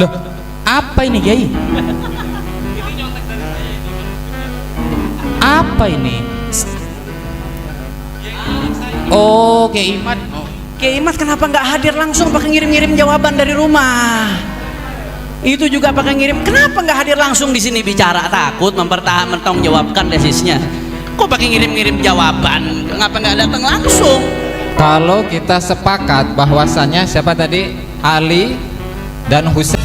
Loh, apa ini Kiai? Apa ini? Oh, Kiai Imat. Kiai Imat kenapa nggak hadir langsung pakai ngirim-ngirim jawaban dari rumah? Itu juga pakai ngirim. Kenapa nggak hadir langsung di sini bicara? Takut mempertanggungjawabkan tesisnya. Kok pakai ngirim-ngirim jawaban? Kenapa nggak datang langsung? Kalau kita sepakat bahwasannya siapa tadi, Ali dan Husain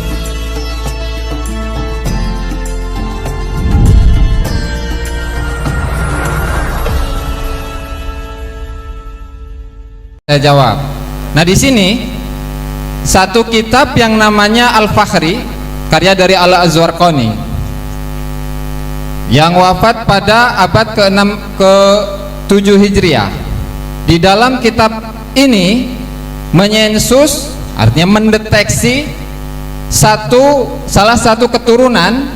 saya jawab. Nah di sini satu kitab yang namanya Al-Fakhri, karya dari Al-Azwarqani, yang wafat pada abad ke-6 ke-7 Hijriah. Di dalam kitab ini menyensus, artinya mendeteksi salah satu keturunan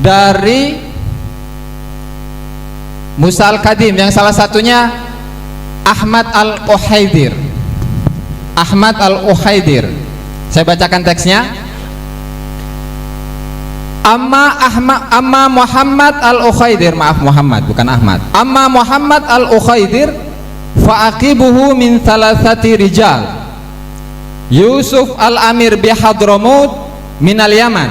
dari Musa Al-Kadim, yang salah satunya Ahmad Al-Ukhaidir. Ahmad Al-Ukhaidir. Saya bacakan teksnya. Amma Muhammad Al-Ukhaidir, maaf Muhammad bukan Ahmad. Amma Muhammad Al-Ukhaidir fa'aqibuhu min thalathati rijal. Yusuf Al-Amir bihadramut minal Yaman,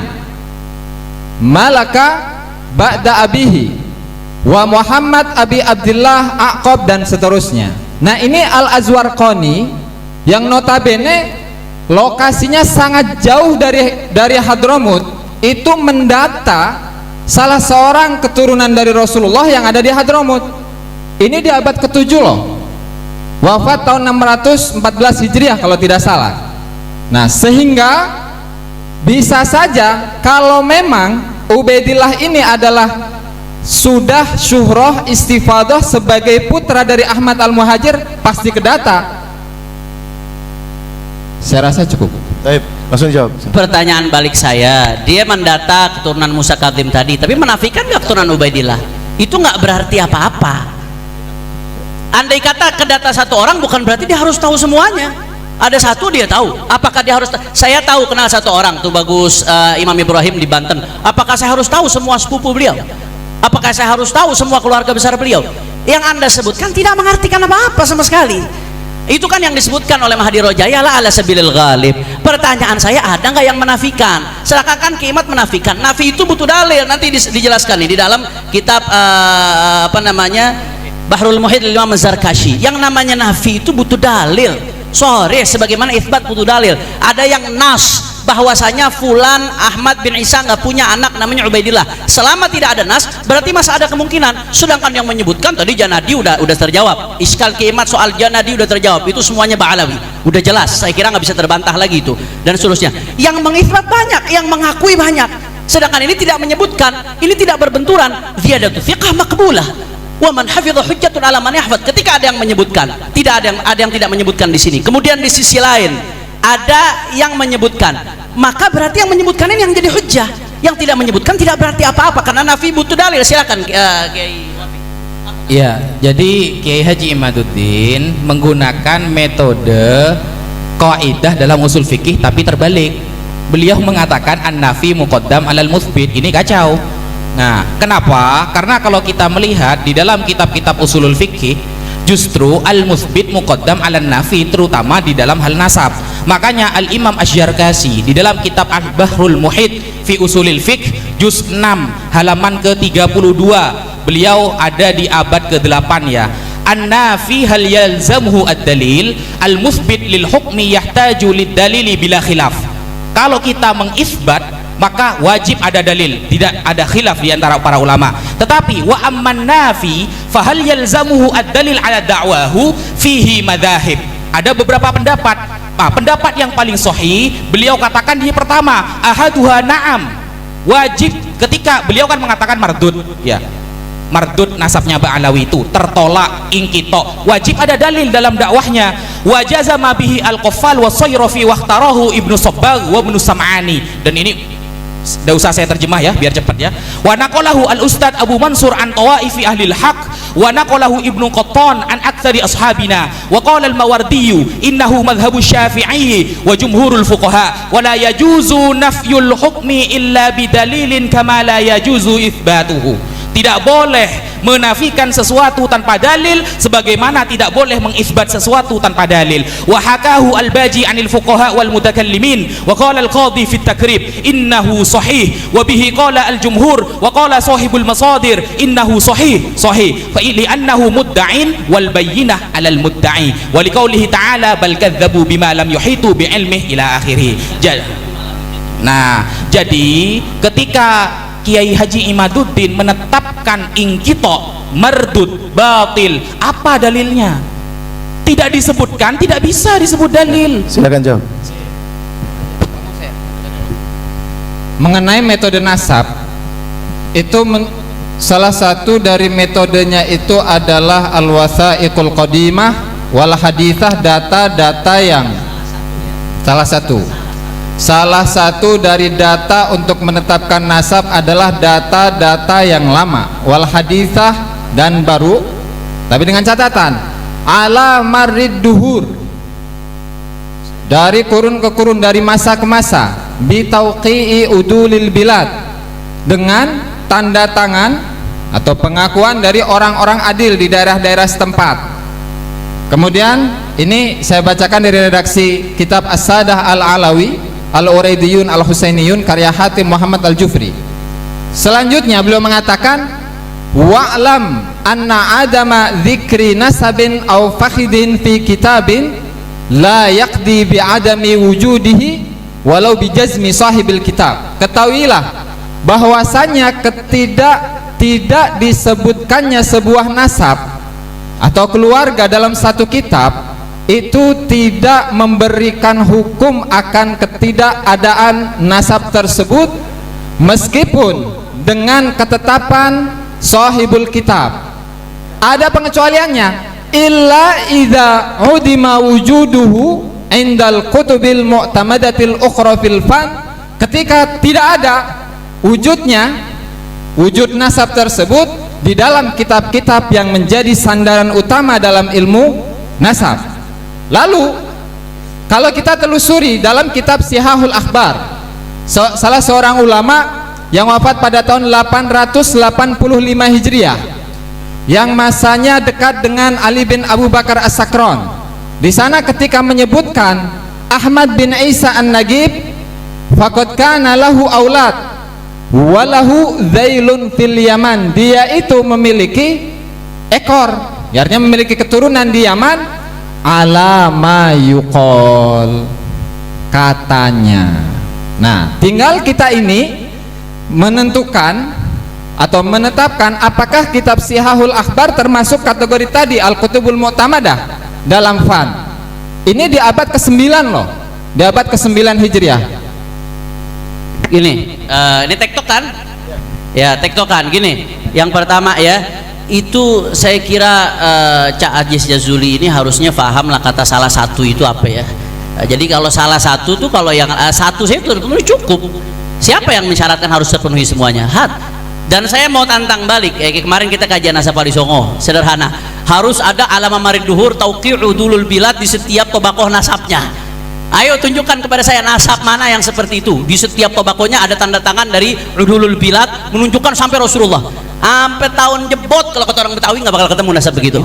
Malaka ba'da abihi, wa Muhammad Abi Abdullah Aqab, dan seterusnya. Nah ini Al-Azwarqani yang notabene lokasinya sangat jauh dari Hadramut, itu mendata salah seorang keturunan dari Rasulullah yang ada di Hadramut. Ini di abad ke-7 loh, wafat tahun 614 Hijriah kalau tidak salah. Nah sehingga bisa saja kalau memang Ubaidillah ini adalah sudah syuhroh istifadah sebagai putra dari Ahmad Al-Muhajir, pasti kedata. Saya rasa cukup. Baik, langsung jawab. Pertanyaan balik saya, dia mendata keturunan Musa Kadim tadi, tapi menafikan nggak keturunan Ubaidillah? Itu nggak berarti apa-apa. Andai kata kedata satu orang, bukan berarti dia harus tahu semuanya. Ada satu dia tahu. Apakah dia harus? Saya tahu kenal satu orang tuh bagus, Imam Ibrahim di Banten. Apakah saya harus tahu semua sepupu beliau? Apakah saya harus tahu semua keluarga besar beliau? Yang Anda sebutkan tidak mengartikan apa-apa sama sekali. Itu kan yang disebutkan oleh Mahdi Rojaya la ala sabilil ghalib. Pertanyaan saya, ada nggak yang menafikan? Seakan-akan Kimat menafikan. Nafi itu butuh dalil, nanti dijelaskan nih di dalam kitab apa namanya, Bahrul Muhit lil Imam Az-Zarkashi. Yang namanya nafi itu butuh dalil. Sorry, sebagaimana isbat butuh dalil. Ada yang nas bahwasanya fulan Ahmad bin Isa nggak punya anak namanya Ubaidillah. Selama tidak ada nas, berarti masih ada kemungkinan. Sedangkan yang menyebutkan tadi Janadi udah terjawab. Iskal Kimat soal Janadi udah terjawab. Itu semuanya Ba'alawi. Udah jelas. Saya kira nggak bisa terbantah lagi itu dan seterusnya. Yang mengisbat banyak, yang mengakui banyak. Sedangkan ini tidak menyebutkan, ini tidak berbenturan. Ziyadatu fiqh maqbulah. Wa man hafidha hujjatun ala man yahfad. Ketika ada yang menyebutkan, tidak ada yang tidak menyebutkan di sini. Kemudian di sisi lain ada yang menyebutkan, maka berarti yang menyebutkan ini yang jadi hujjah. Yang tidak menyebutkan tidak berarti apa-apa karena nafi butuh dalil. Silakan Kiai. Ya, jadi Kiai Haji Imaduddin menggunakan metode kaidah dalam usul fikih tapi terbalik. Beliau mengatakan an-nafi muqaddam alal mutsbit. Ini kacau. Nah, kenapa? Karena kalau kita melihat di dalam kitab-kitab usulul fikih, justru al-mutsbit muqaddam ala nafi, terutama di dalam hal nasab. Makanya Al-Imam Asy-Syarkashi di dalam kitab Al-Bahrul Muhit fi Usulil Fiqh juz 6 halaman ke-32, beliau ada di abad ke-8 ya. An-nafi hal yalzamhu ad-dalil, al-mutsbit lil hukmi yahtaju lid-dalili bila khilaf. Kalau kita mengisbat maka wajib ada dalil, tidak ada khilaf di antara para ulama. Tetapi wa amman nafi fahal yalzamuhu ad-dalil ala da'wahu fihi madahib. Ada beberapa pendapat. Nah, pendapat yang paling sahih beliau katakan di pertama, ahaduha na'am, wajib. Ketika beliau kan mengatakan mardud ya, mardud nasabnya Ba'alawi itu tertolak, ingkito, wajib ada dalil dalam dakwahnya. Wajazama bihi al-Qaffal wa Sayrafi wa ikhtarahu Ibnu Sabbagh wa Ibnu Sam'ani. Dan ini Tidak usah saya terjemah ya, biar cepat ya. Wa naqalahu al-Ustad Abu Mansur an tawaifi ahli al-haq wa naqalahu Ibnu Qattan an aktsari ashabina wa qala al-Mawardi innahu madhhabu Syafi'i wa jumhurul fuqaha wa la yajuzu nafyul hukmi illa bidalilin kama la yajuzu itsbatuhu. Tidak boleh menafikan sesuatu tanpa dalil sebagaimana tidak boleh mengisbat sesuatu tanpa dalil. Wa hakahu al-Baji 'anil fuqaha wal mutakallimin wa qala al-Qadhi fi at-Takrib innahu sahih wa bihi qala al-jumhur wa qala sahibul masadir innahu sahih fa li'annahu mudda'in wal bayyinah 'alal mudda'i wa liqaulihi ta'ala bal kadzdzabu bima lam yuhitu bi ilmihi ila akhirih. Nah, jadi ketika Kiai Haji Imaduddin menetapkan ingkito mardud batil, apa dalilnya? Tidak disebutkan, tidak bisa disebut dalil. Silakan jawab. Mengenai metode nasab itu salah satu dari metodenya itu adalah al-wasaiqul qadimah wal hadithah, data-data yang salah satu dari data untuk menetapkan nasab adalah data-data yang lama wal hadithah dan baru, tapi dengan catatan ala marrid duhur, dari kurun ke kurun, dari masa ke masa, bitauqi'i udulil bilad, dengan tanda tangan atau pengakuan dari orang-orang adil di daerah-daerah setempat. Kemudian ini saya bacakan dari redaksi kitab As-Sadah Al-Alawi Al-Uraidiyun Al-Husainiyun karya Hatim Muhammad Al-Jufri. Selanjutnya beliau mengatakan wa'lam anna adama dzikri nasabin aw fakhidin fi kitabin la yaqdi bi adami wujudihi walau bi jazmi sahibil kitab. Ketahuilah bahwasanya tidak disebutkannya sebuah nasab atau keluarga dalam satu kitab itu tidak memberikan hukum akan ketidakadaan nasab tersebut meskipun dengan ketetapan sahibul kitab. Ada pengecualiannya, illa idza udima wujuduhu indal kutubil mu'tamadatil ukhra fil fan, ketika tidak ada wujud nasab tersebut di dalam kitab-kitab yang menjadi sandaran utama dalam ilmu nasab. Lalu kalau kita telusuri dalam kitab Sihahul Akhbar, salah seorang ulama yang wafat pada tahun 885 Hijriah yang masanya dekat dengan Ali bin Abu Bakar As-Sakron, di sana ketika menyebutkan Ahmad bin Isa An-Nagib faqad kana lahu aulad walahu zailun fil Yaman, dia itu memiliki ekor, artinya memiliki keturunan di Yaman, ala ma yuqol, katanya. Nah, tinggal kita ini menentukan atau menetapkan apakah kitab Sihahul Akhbar termasuk kategori tadi Al-Kutubul Mu'tamadah dalam fan. Ini di abad ke-9 loh, di abad ke-9 Hijriah. Ini tektok kan? Ya, tektokan gini. Yang pertama ya, itu saya kira Cak Aziz Jazuli ini harusnya paham lah kata salah satu itu apa ya. Jadi kalau salah satu tuh, kalau yang satu saya terpenuhi cukup. Siapa yang mensyaratkan harus terpenuhi semuanya? Dan saya mau tantang balik, kemarin kita kajian nasab Wali Songo, sederhana, harus ada alama marid duhur tauqi'u dulul bilad di setiap tobakoh nasabnya. Ayo tunjukkan kepada saya nasab mana yang seperti itu. Di setiap tobakohnya ada tanda tangan dari udulul bilad menunjukkan sampai Rasulullah. Sampai tahun jebot, kalau kata orang Betawi nggak bakal ketemu nasab begitu.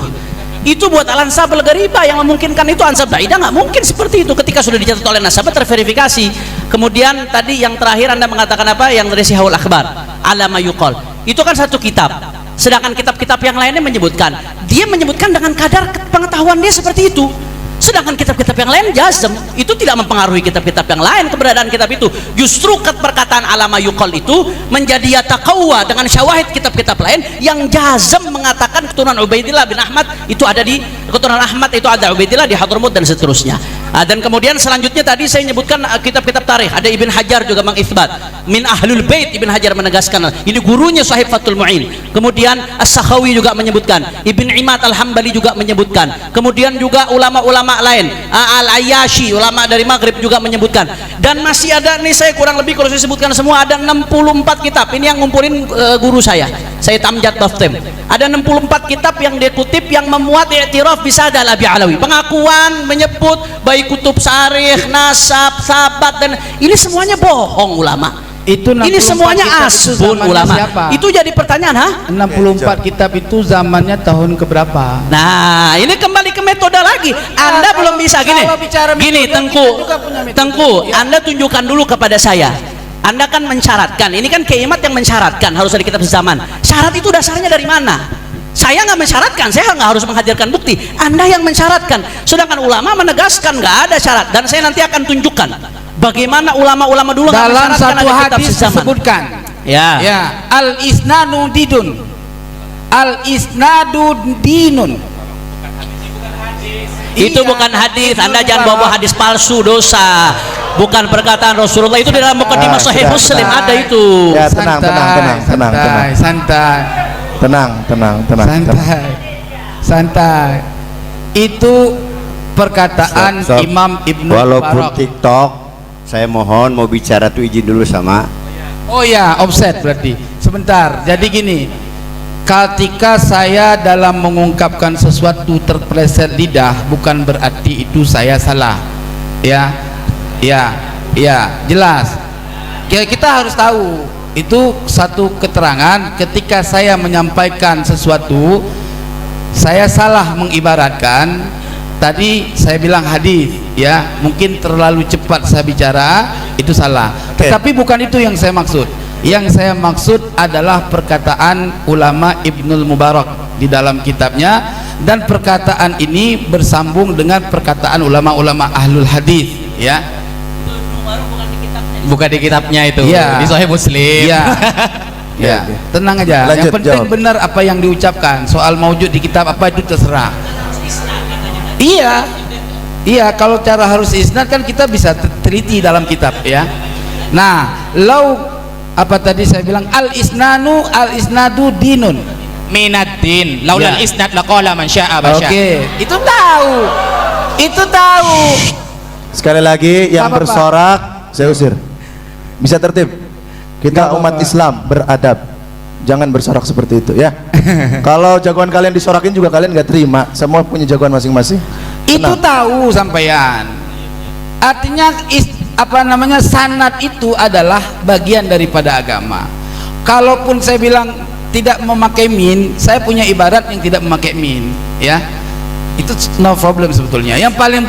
Itu buat al-ansab al-gharibah yang memungkinkan itu. Ansab baidah nggak mungkin seperti itu ketika sudah dicatat oleh nasabah terverifikasi. Kemudian tadi yang terakhir Anda mengatakan apa? Yang dari Sihahul Akhbar, alama yuqal, itu kan satu kitab, sedangkan kitab-kitab yang lainnya menyebutkan, dia menyebutkan dengan kadar pengetahuan dia seperti itu. Sedangkan kitab-kitab yang lain jazm, itu tidak mempengaruhi kitab-kitab yang lain keberadaan kitab itu. Justru perkataan alama yuqal itu menjadi yataqawwa dengan syawahid kitab-kitab lain yang jazm mengatakan keturunan Ubaidillah bin Ahmad itu ada di keturunan Ahmad, itu ada Ubaidillah di Hadramut dan seterusnya. Dan kemudian selanjutnya tadi saya menyebutkan kitab-kitab tarikh, ada Ibn Hajar juga mengisbat min ahlul bait. Ibn Hajar menegaskan ini gurunya Sahib Fathul Mu'in. Kemudian As-Sakhawi juga menyebutkan, Ibn Imad Al-Hambali juga menyebutkan, kemudian juga ulama-ulama ulama lain, Al-Ayyashi, ulama dari Maghrib juga menyebutkan. Dan masih ada nih, saya kurang lebih kalau saya sebutkan semua ada 64 kitab. Ini yang ngumpulin guru saya Amjad Daftem. Ada 64 kitab yang dia kutip yang memuat i'tiraf bisa ada Abi Alawi, pengakuan menyebut baik kutub sarikh, nasab, sabat, dan ini semuanya bohong ulama. Ini semuanya asbun ulama. Siapa? Itu jadi pertanyaan, ha? 64 kitab itu zamannya tahun keberapa? Nah, ini kembali ke metode lagi. Anda belum bisa gini. Gini, Tengku, Anda tunjukkan dulu kepada saya. Anda kan mensyaratkan, ini kan Kiai yang mensyaratkan harus ada kitab sezaman. Syarat itu dasarnya dari mana? Saya nggak mensyaratkan, saya nggak harus menghadirkan bukti. Anda yang mensyaratkan. Sedangkan ulama menegaskan nggak ada syarat, dan saya nanti akan tunjukkan bagaimana ulama-ulama dulu dalam satu hadis disebutkan, ya, al isnadu didun, al isnadu dinun. Itu bukan hadis. Anda jangan bawa hadis palsu, dosa. Bukan perkataan Rasulullah, itu di dalam mukadimah Sahih Muslim ada itu. Ya, tenang. Santai. Itu perkataan Imam Ibnu Walaupun Mubarak. TikTok, saya mohon mau bicara tuh izin dulu sama. Oh ya, offset berarti. Sebentar. Jadi gini, ketika saya dalam mengungkapkan sesuatu terpeleset lidah, bukan berarti itu saya salah. Ya, jelas. Kita harus tahu itu satu keterangan. Ketika saya menyampaikan sesuatu, saya salah mengibaratkan. Tadi saya bilang hadis, ya, mungkin terlalu cepat saya bicara, itu salah. Tetapi bukan itu yang saya maksud. Yang saya maksud adalah perkataan ulama Ibnul Mubarak di dalam kitabnya, dan perkataan ini bersambung dengan perkataan ulama-ulama ahlul hadis, ya. Bukan di kitabnya itu, ya, di Sahih Muslim. Ya, tenang aja. Lanjut, yang penting jawab. benar apa yang diucapkan. Soal maujud di kitab apa itu terserah. Iya, kalau cara harus isnad kan kita bisa teliti dalam kitab, ya. Nah, apa tadi saya bilang al isnadu dinun Minad din, laulal isnad laqala man syaa basya. Oke, itu tahu. Sekali lagi yang Apa, Pak? bersorak saya usir. Bisa tertib. Kita umat Islam beradab. Jangan bersorak seperti itu, ya. Kalau jagoan kalian disorakin juga kalian nggak terima. Semua punya jagoan masing-masing. Itu tahu sampean. Artinya sanad itu adalah bagian daripada agama. Kalaupun saya bilang tidak memakai min, saya punya ibarat yang tidak memakai min, ya. Itu no problem sebetulnya. Yang paling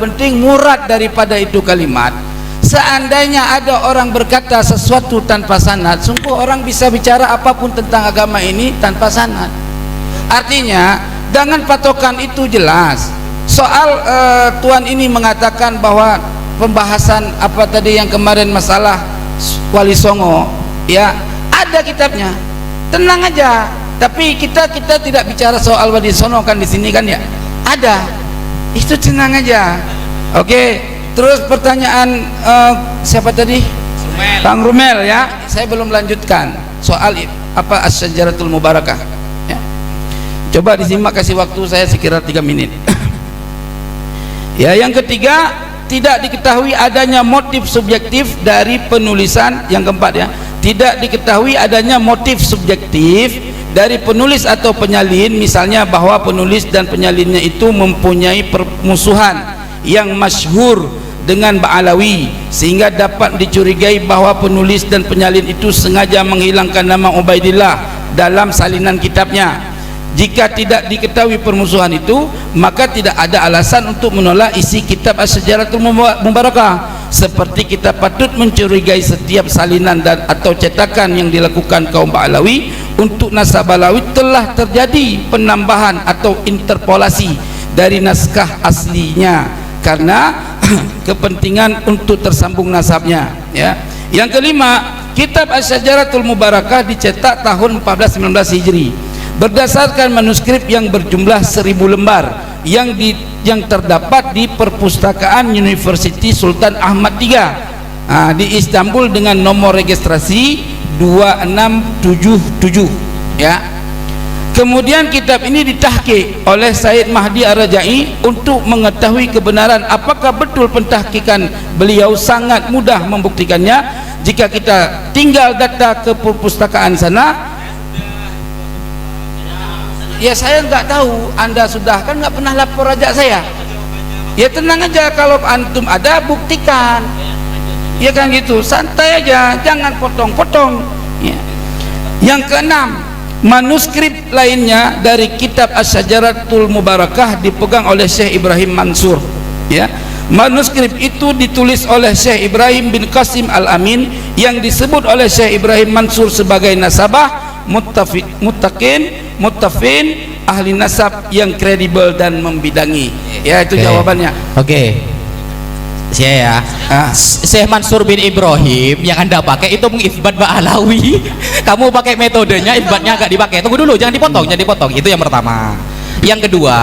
penting murad daripada itu kalimat. Seandainya ada orang berkata sesuatu tanpa sanad, sungguh orang bisa bicara apapun tentang agama ini tanpa sanad. Artinya dengan patokan itu jelas. Soal tuan ini mengatakan bahwa pembahasan apa tadi yang kemarin masalah Wali Songo, ya, ada kitabnya. Tenang aja. Tapi kita tidak bicara soal Wali Songo kan di sini kan, ya. Ada. Itu tenang aja. Oke. Terus pertanyaan siapa tadi? Bang Rumel, ya. Saya belum lanjutkan soal apa Asy-Syajaratul Mubarakah, ya. Coba disimak, kasih waktu saya sekira 3 menit. Ya, yang ketiga, tidak diketahui adanya motif subjektif dari penulisan. Yang keempat, ya, tidak diketahui adanya motif subjektif dari penulis atau penyalin, misalnya bahwa penulis dan penyalinnya itu mempunyai permusuhan yang masyhur dengan Ba'alawi, sehingga dapat dicurigai bahwa penulis dan penyalin itu sengaja menghilangkan nama Ubaidillah dalam salinan kitabnya. Jika tidak diketahui permusuhan itu, maka tidak ada alasan untuk menolak isi kitab Asy-Syajaratul Mubarakah. Seperti kita patut mencurigai setiap salinan dan atau cetakan yang dilakukan kaum Ba'alawi untuk nasab Ba'alawi telah terjadi penambahan atau interpolasi dari naskah aslinya karena kepentingan untuk tersambung nasabnya, ya. Yang kelima, kitab Asy-Syajaratul Mubarakah dicetak tahun 1419 Hijri berdasarkan manuskrip yang berjumlah 1000 lembar yang terdapat di perpustakaan University Sultan Ahmad III di Istanbul dengan nomor registrasi 2677, ya. Kemudian kitab ini ditahqiq oleh Said Mahdi Ar-Raja'i untuk mengetahui kebenaran apakah betul pentahqiqan beliau. Sangat mudah membuktikannya jika kita tinggal data ke perpustakaan sana. Ya saya nggak tahu, Anda sudah kan nggak pernah lapor ajak saya. Ya tenang aja, kalau antum ada buktikan. Ya kan gitu, santai aja, jangan potong-potong. Ya. Yang keenam, manuskrip lainnya dari kitab Asy-Syajaratul Mubarakah dipegang oleh Syekh Ibrahim Mansur. Ya, manuskrip itu ditulis oleh Syekh Ibrahim bin Qasim Al-Amin yang disebut oleh Syekh Ibrahim Mansur sebagai nasabah muttafin ahli nasab yang kredibel dan membidangi. Ya itu jawabannya. Oke. Saya ya, Syekh Mansur bin Ibrahim yang Anda pakai itu mengisbat Ba'alawi. Kamu pakai metodenya, isbatnya agak dipakai. Tunggu dulu, jangan dipotong. Itu yang pertama. Yang kedua,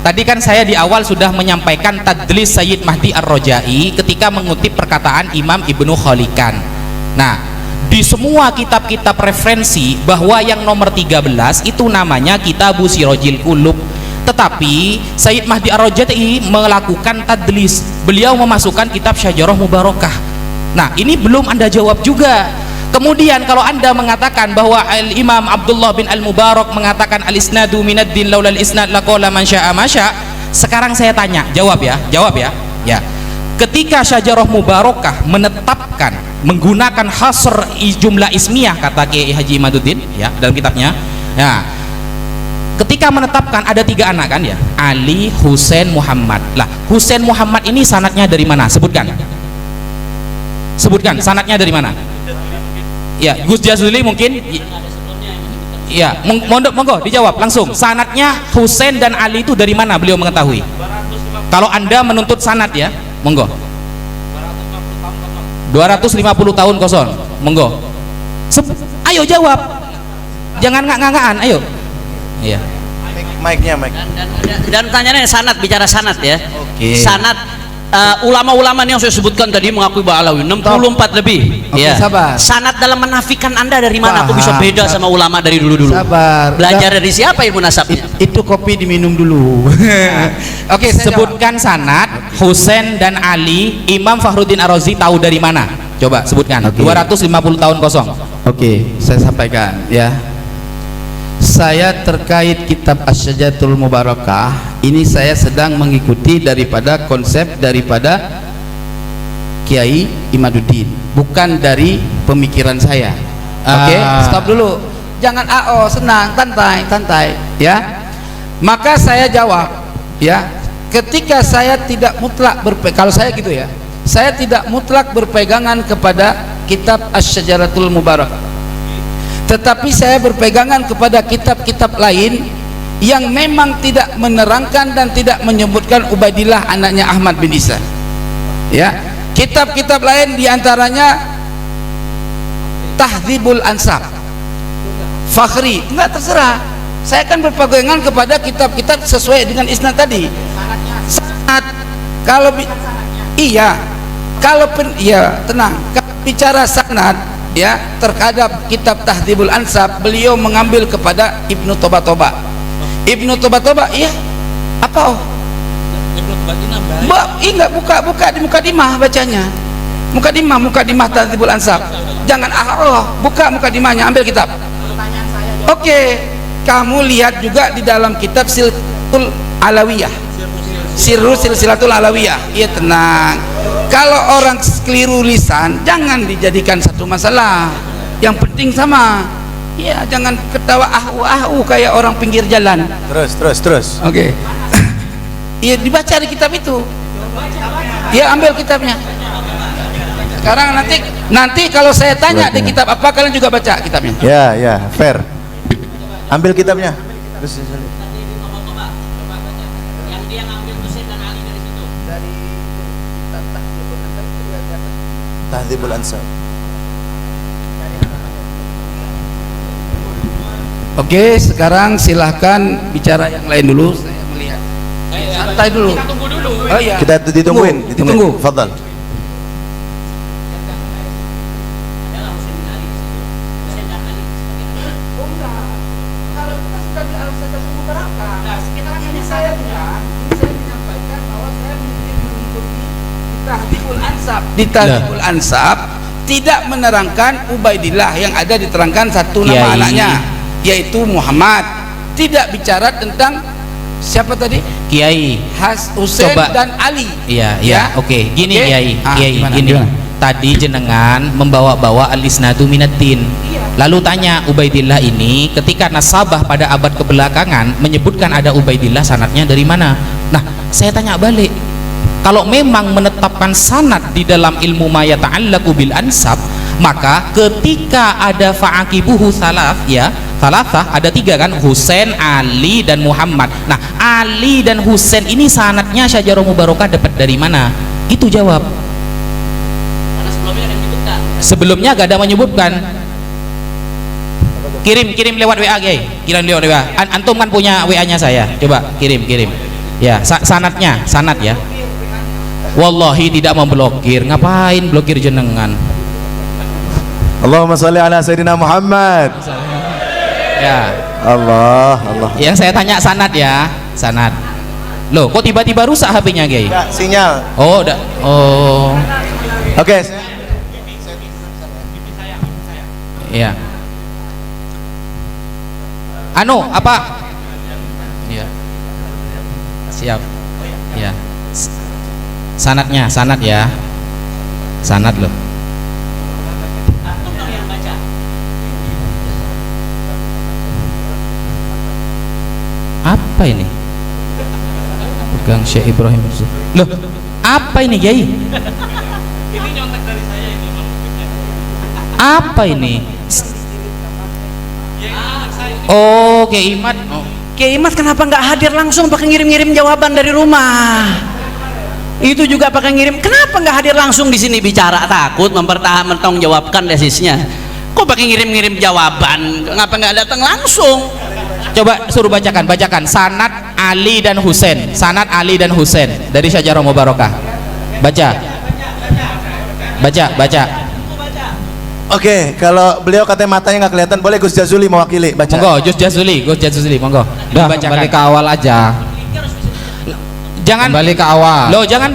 tadi kan saya di awal sudah menyampaikan tadlis Sayyid Mahdi Ar-Raja'i ketika mengutip perkataan Imam Ibnu Khalikan. Nah, di semua kitab-kitab referensi bahwa yang nomor 13 itu namanya Kitabu Sirajil Qulub. Tetapi Sayyid Mahdi Ar-Raja'i melakukan tadlis, beliau memasukkan kitab Syajarah Mubarakah. Nah ini belum Anda jawab juga. Kemudian kalau Anda mengatakan bahwa Imam Abdullah bin Al-Mubarak mengatakan al-isnadu minad-din laulal isnad laqala man syaa ma syaa. Sekarang saya tanya, jawab ya. Ya. Ketika Syajarah Mubarakah menetapkan menggunakan hasr jumlah ismiyah kata Kiai Haji Imaduddin ya dalam kitabnya. Nah, ketika menetapkan ada 3 anak kan ya, Ali, Husain, Muhammad. Lah, Husain Muhammad ini sanadnya dari mana? Sebutkan sanadnya dari mana? Ya, Gus Jazuli mungkin. Ya, monggo dijawab langsung. Sanadnya Husain dan Ali itu dari mana beliau mengetahui? Kalau Anda menuntut sanad ya, monggo. 250 tahun kosong. Monggo. Ayo jawab. Jangan ngak-ngakan, ayo. Iya. Mic-nya. Dan pertanyaannya sanad, bicara sanad ya. Oke. Sanad ulama-ulama yang saya sebutkan tadi mengakui Ba'alawi 64 lebih. Oke, Ya. sabar. Sanad dalam menafikan Anda dari mana? Aku bisa Paham, beda sama ulama dari dulu-dulu. Sabar. Belajar dari siapa ilmu nasabnya? Itu kopi diminum dulu. Oke, saya Sebutkan sanad Husain dan Ali. Imam Fakhruddin Ar-Razi tahu dari mana? Coba sebutkan. Oke. 250 tahun kosong. Oke, saya sampaikan ya. Saya terkait kitab Asy-Syajaratul Mubarakah ini saya sedang mengikuti daripada konsep daripada Kiai Imaduddin, bukan dari pemikiran saya. Oke, stop dulu. Jangan AO, senang, santai ya. Maka saya jawab ya, ketika saya tidak mutlak kalau saya gitu ya, saya tidak mutlak berpegangan kepada kitab Asy-Syajaratul Mubarakah, tetapi saya berpegangan kepada kitab-kitab lain yang memang tidak menerangkan dan tidak menyebutkan Ubaidillah anaknya Ahmad bin Isa. Ya, kitab-kitab lain diantaranya Tahdzibul Ansab, Fakhri, enggak terserah. Saya kan berpegangan kepada kitab-kitab sesuai dengan isnad tadi. Sanad, kalau iya, tenang. Kalau bicara sanad ya, terhadap kitab Tahdzibul Ansab beliau mengambil kepada Ibnu Toba. Iya apa? Enggak buka di Mukadimah bacanya. Mukadimah Tahdzibul Ansab. Jangan buka Mukadimahnya, ambil kitab. Oke, kamu lihat juga di dalam kitab Silsilatul Alawiyah. Silsilatul Alawiyah. Iya tenang. Kalau orang keliru lisan jangan dijadikan satu masalah. Yang penting sama. Ya, jangan ketawa ahu kayak orang pinggir jalan. Terus. Oke. Iya, dibaca di kitab itu. Ya, ambil kitabnya. Sekarang nanti kalau saya tanya di kitab apa, kalian juga baca kitabnya. Ya, fair. Ambil kitabnya. Terus Tahdzibul Ansab. Oke, sekarang silahkan bicara yang lain dulu. Saya melihat. Santai dulu. Kita tunggu dulu. Oh iya. Kita ditungguin. Ditunggu. Fadhal. Di Tahdhibul Ansab tidak menerangkan Ubaidillah, yang ada diterangkan satu nama Kiai. anaknya yaitu Muhammad. Tidak bicara tentang siapa tadi? Kiai. Husain Coba. dan Ali. Iya, iya. Oke. Gini Oke? Kiai, Kiai, Gimana? gini. Gimana? Tadi jenengan membawa-bawa al-isnadu minaddin. Lalu tanya Ubaidillah ini ketika nasabah pada abad kebelakangan menyebutkan ada Ubaidillah, sanadnya dari mana? Nah, saya tanya balik. Kalau memang menetapkan sanad di dalam ilmu ma yata'allaqu bil ansab, maka ketika ada fa'aqibuhu salaf, ya, salafah ada 3 kan, Husain, Ali dan Muhammad. Nah, Ali dan Husain ini sanadnya Syajarah Mubarakah dapat dari mana? Itu jawab. Karena sebelumnya ada yang menyebutkan. Sebelumnya gak ada menyebutkan. Kirim lewat WA, Kiai. Kirim lewat WA. Antum kan punya WA-nya saya. Coba kirim. Ya, sanad ya. Wallahi tidak memblokir. Ngapain blokir jenengan? Allahumma sholli ala Sayyidina Muhammad. Ya. Allah. Yang saya tanya sanad ya, sanad. Loh, kok tiba-tiba rusak HP-nya, Kiai? Enggak, sinyal. Oh, Oke. Iya. Apa? Iya. Siap. Iya. Sanad ya. Sanad loh. Antum dong yang baca. Apa ini? Pegang Syekh Ibrahim Yusuf. Loh, apa ini, Kiai? Ini nyontek dari saya ini. Apa ini? Oh, Kiai Imad. Oh. Kiai Mas kenapa nggak hadir langsung pakai ngirim-ngirim jawaban dari rumah? Itu juga pakai ngirim. Kenapa nggak hadir langsung di sini bicara? Takut mentong jawabkan tesisnya. Kok pakai ngirim-ngirim jawaban? Kenapa nggak datang langsung? Coba suruh bacakan sanad Ali dan Husain. Sanad Ali dan Husain dari Syajarah Mubarakah. Baca. Oke, kalau beliau katanya matanya nggak kelihatan, boleh Gus Jazuli mewakili baca. Monggo, Gus Jazuli, monggo. Udah, Dibacakan. kembali ke awal aja. Jangan Kembali ke awal. Loh, jangan.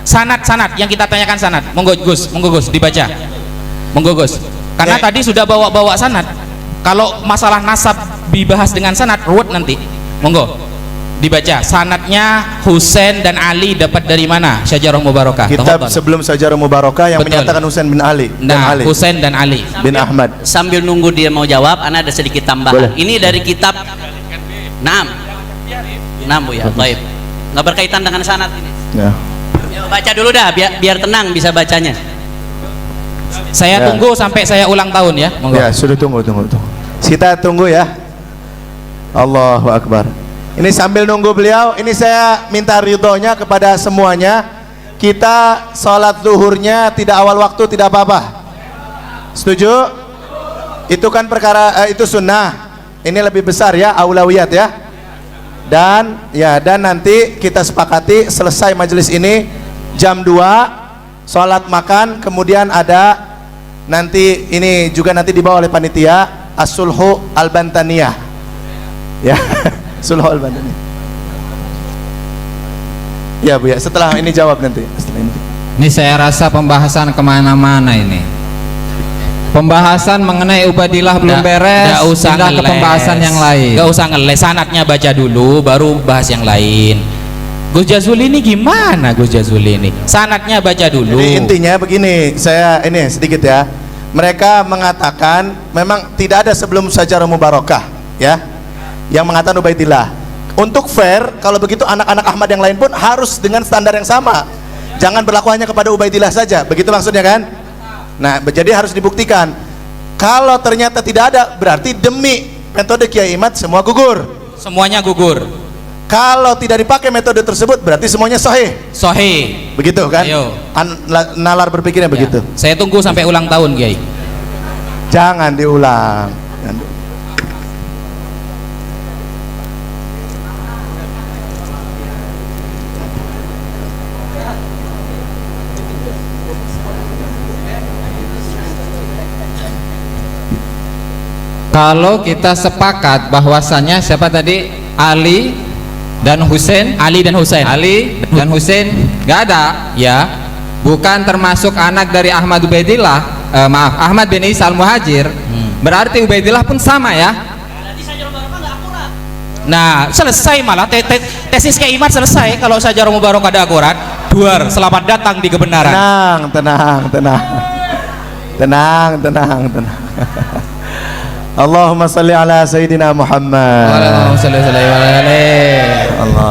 Sanad yang kita tanyakan sanad. Monggo Gus, dibaca. Monggo Gus. Karena Ya. tadi sudah bawa sanad. Kalau masalah nasab dibahas dengan sanad ruwet nanti. Monggo. Dibaca. Sanadnya Husain dan Ali dapat dari mana? Syajarah Mubarakah. Kitab Tafadhal. sebelum Syajarah Mubarakah yang Betul. menyatakan Husain bin Ali dan Nah, Ali Husain dan Ali. bin Ahmad. Sambil nunggu dia mau jawab, ana ada sedikit tambahan. Boleh. Ini dari kitab 6 Bu ya. Baik. Nggak berkaitan dengan sanad ini. Ya. Ya, baca dulu dah biar tenang bisa bacanya. Saya Ya. tunggu sampai saya ulang tahun ya. Monggo. Ya, sudah tunggu. Kita tunggu ya. Allahu Akbar. Ini sambil nunggu beliau, ini saya minta ridhonya kepada semuanya. Kita sholat zuhurnya tidak awal waktu, tidak apa-apa. Setuju? Itu kan perkara itu sunnah. Ini lebih besar ya, aulawiyat ya. Dan nanti kita sepakati selesai majelis ini jam 2 sholat makan, kemudian ada nanti ini juga nanti dibawa oleh panitia as-sulhu al-bantaniyah ya. Sulhu al-bantaniyah ya Bu ya, setelah ini jawab nanti setelah ini. Ini saya rasa pembahasan kemana-mana ini. Pembahasan mengenai Ubaidillah belum beres, Nggak usah pindah ke ngeles. pembahasan yang lain. Nggak usah ngeles, sanadnya baca dulu baru bahas yang lain. Gus Jazuli ini gimana Gus Jazuli ini? Sanadnya baca dulu. Jadi intinya begini, saya ini sedikit ya. Mereka mengatakan memang tidak ada sebelum Syajarah Mubarakah ya, yang mengatakan Ubaidillah. Untuk fair, kalau begitu anak-anak Ahmad yang lain pun harus dengan standar yang sama. Jangan berlaku hanya kepada Ubaidillah saja. Begitu maksudnya kan? Nah, jadi harus dibuktikan. Kalau ternyata tidak ada, berarti demi metode Kiai Imad semua gugur. Semuanya gugur. Kalau tidak dipakai metode tersebut, berarti semuanya sahih. Sahih. Begitu kan? Ayo. Nalar berpikirnya begitu. Ya. Saya tunggu sampai ulang tahun, Kiai. Jangan diulang. Kalau kita sepakat bahwasannya siapa tadi? Ali dan Husain, Ali dan Husain. Ali dan Husain nggak ada. Ya. bukan termasuk anak dari Ahmad Ubaidillah, Ahmad bin Isa al-Muhajir, berarti Ubaidillah pun sama ya. Nah, selesai malah tesis Kiai Imad selesai kalau Syajarul Mubarakah ada akurat. Duar, selamat datang di kebenaran. Tenang. Allahumma salli ala Sayyidina Muhammad. Waalaikumsalam. Allah.